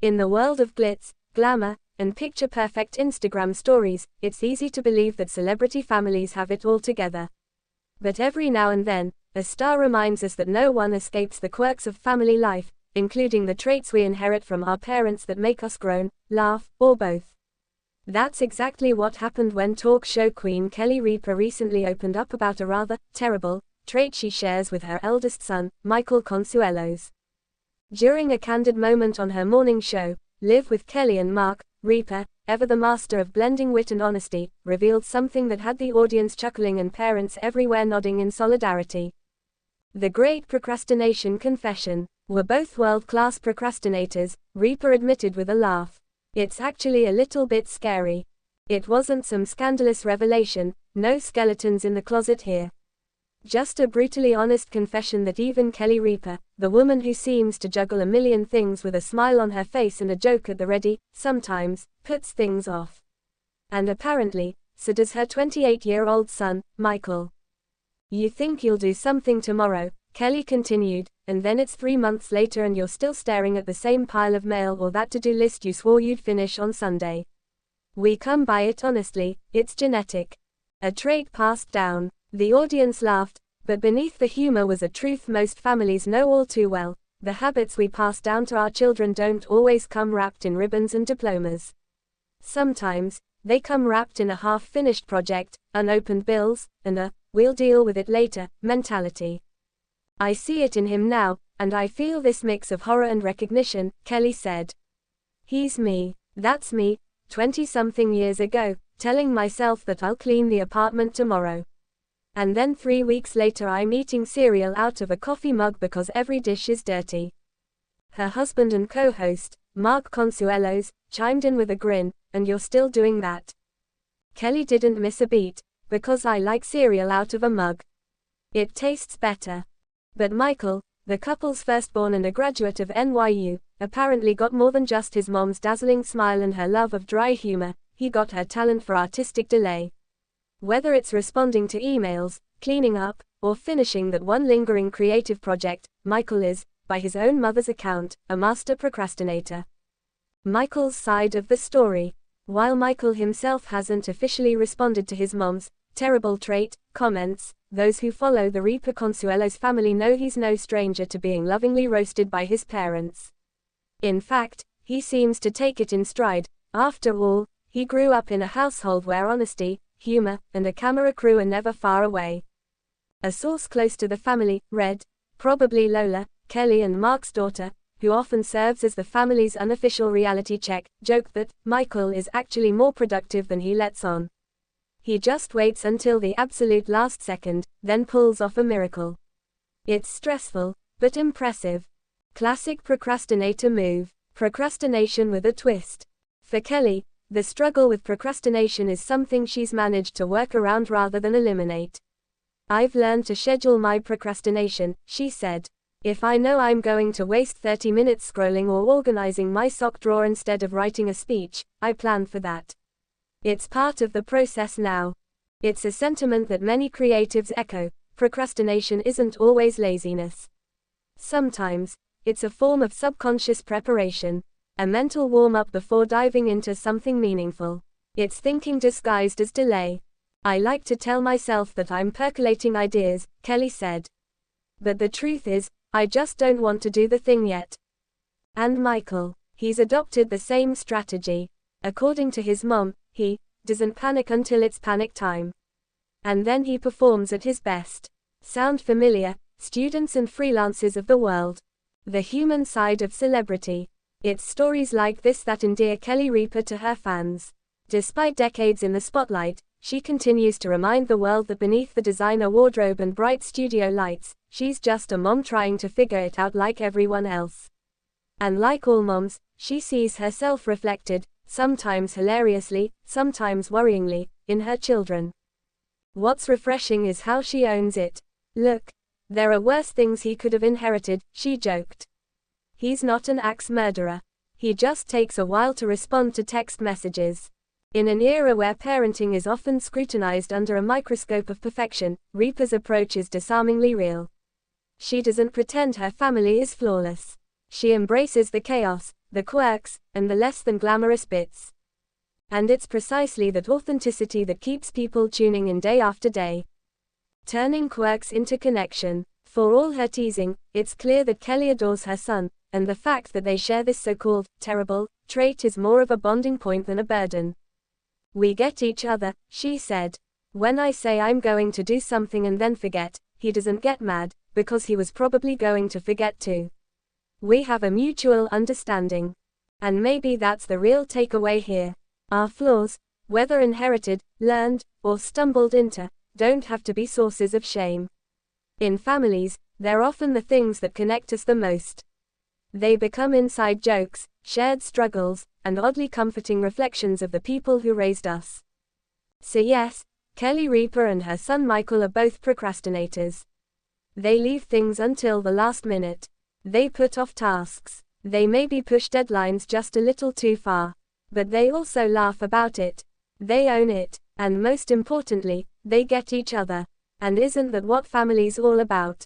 In the world of glitz, glamour, and picture-perfect Instagram stories, it's easy to believe that celebrity families have it all together. But every now and then, a star reminds us that no one escapes the quirks of family life, including the traits we inherit from our parents that make us groan, laugh, or both. That's exactly what happened when talk show queen Kelly Ripa recently opened up about a rather terrible trait she shares with her eldest son, Michael Consuelos. During a candid moment on her morning show, Live with Kelly and Mark, Ripa, ever the master of blending wit and honesty, revealed something that had the audience chuckling and parents everywhere nodding in solidarity. The Great Procrastination Confession. We're both world-class procrastinators, Ripa admitted with a laugh. It's actually a little bit scary. It wasn't some scandalous revelation, no skeletons in the closet here. Just a brutally honest confession that even Kelly Ripa, the woman who seems to juggle a million things with a smile on her face and a joke at the ready, sometimes, puts things off. And apparently, so does her 28-year-old son, Michael. You think you'll do something tomorrow, Kelly continued, and then it's 3 months later and you're still staring at the same pile of mail or that to-do list you swore you'd finish on Sunday. We come by it honestly, it's genetic. A trait passed down. The audience laughed, but beneath the humor was a truth most families know all too well: the habits we pass down to our children don't always come wrapped in ribbons and diplomas. Sometimes, they come wrapped in a half-finished project, unopened bills, and a "we'll deal with it later" mentality. I see it in him now, and I feel this mix of horror and recognition, Kelly said. He's me. That's me, 20-something years ago, telling myself that I'll clean the apartment tomorrow. And then 3 weeks later I'm eating cereal out of a coffee mug because every dish is dirty. Her husband and co-host, Mark Consuelos, chimed in with a grin, and you're still doing that. Kelly didn't miss a beat, because I like cereal out of a mug. It tastes better. But Michael, the couple's firstborn and a graduate of NYU, apparently got more than just his mom's dazzling smile and her love of dry humor. He got her talent for artistic delay. Whether it's responding to emails, cleaning up, or finishing that one lingering creative project, Michael is, by his own mother's account, a master procrastinator. Michael's side of the story. While Michael himself hasn't officially responded to his mom's terrible trait comments, those who follow the Ripa Consuelos family know he's no stranger to being lovingly roasted by his parents. In fact, he seems to take it in stride. After all, he grew up in a household where honesty, humor, and a camera crew are never far away. A source close to the family read, probably Lola, Kelly and Mark's daughter, who often serves as the family's unofficial reality check, joked that Michael is actually more productive than he lets on. He just waits until the absolute last second, then pulls off a miracle. It's stressful, but impressive. Classic procrastinator move. Procrastination with a twist. For Kelly, the struggle with procrastination is something she's managed to work around rather than eliminate. I've learned to schedule my procrastination, she said. If I know I'm going to waste 30 minutes scrolling or organizing my sock drawer instead of writing a speech, I plan for that. It's part of the process now. It's a sentiment that many creatives echo. Procrastination isn't always laziness. Sometimes, it's a form of subconscious preparation, a mental warm-up before diving into something meaningful. It's thinking disguised as delay. I like to tell myself that I'm percolating ideas, Kelly said. But the truth is, I just don't want to do the thing yet. And Michael, he's adopted the same strategy. According to his mom, he doesn't panic until it's panic time. And then he performs at his best. Sound familiar, students and freelancers of the world? The human side of celebrity. It's stories like this that endear Kelly Ripa to her fans. Despite decades in the spotlight, she continues to remind the world that beneath the designer wardrobe and bright studio lights, she's just a mom trying to figure it out like everyone else. And like all moms, she sees herself reflected, sometimes hilariously, sometimes worryingly, in her children. What's refreshing is how she owns it. Look, there are worse things he could have inherited, she joked. He's not an axe murderer. He just takes a while to respond to text messages. In an era where parenting is often scrutinized under a microscope of perfection, Ripa's approach is disarmingly real. She doesn't pretend her family is flawless. She embraces the chaos, the quirks, and the less than glamorous bits. And it's precisely that authenticity that keeps people tuning in day after day. Turning quirks into connection. For all her teasing, it's clear that Kelly adores her son, and the fact that they share this so-called terrible trait is more of a bonding point than a burden. "We get each other," she said. "When I say I'm going to do something and then forget, he doesn't get mad, because he was probably going to forget too. We have a mutual understanding." And maybe that's the real takeaway here. Our flaws, whether inherited, learned, or stumbled into, don't have to be sources of shame. In families, they're often the things that connect us the most. They become inside jokes, shared struggles, and oddly comforting reflections of the people who raised us. So yes, Kelly Ripa and her son Michael are both procrastinators. They leave things until the last minute. They put off tasks. They maybe push deadlines just a little too far. But they also laugh about it. They own it. And most importantly, they get each other. And isn't that what family's all about?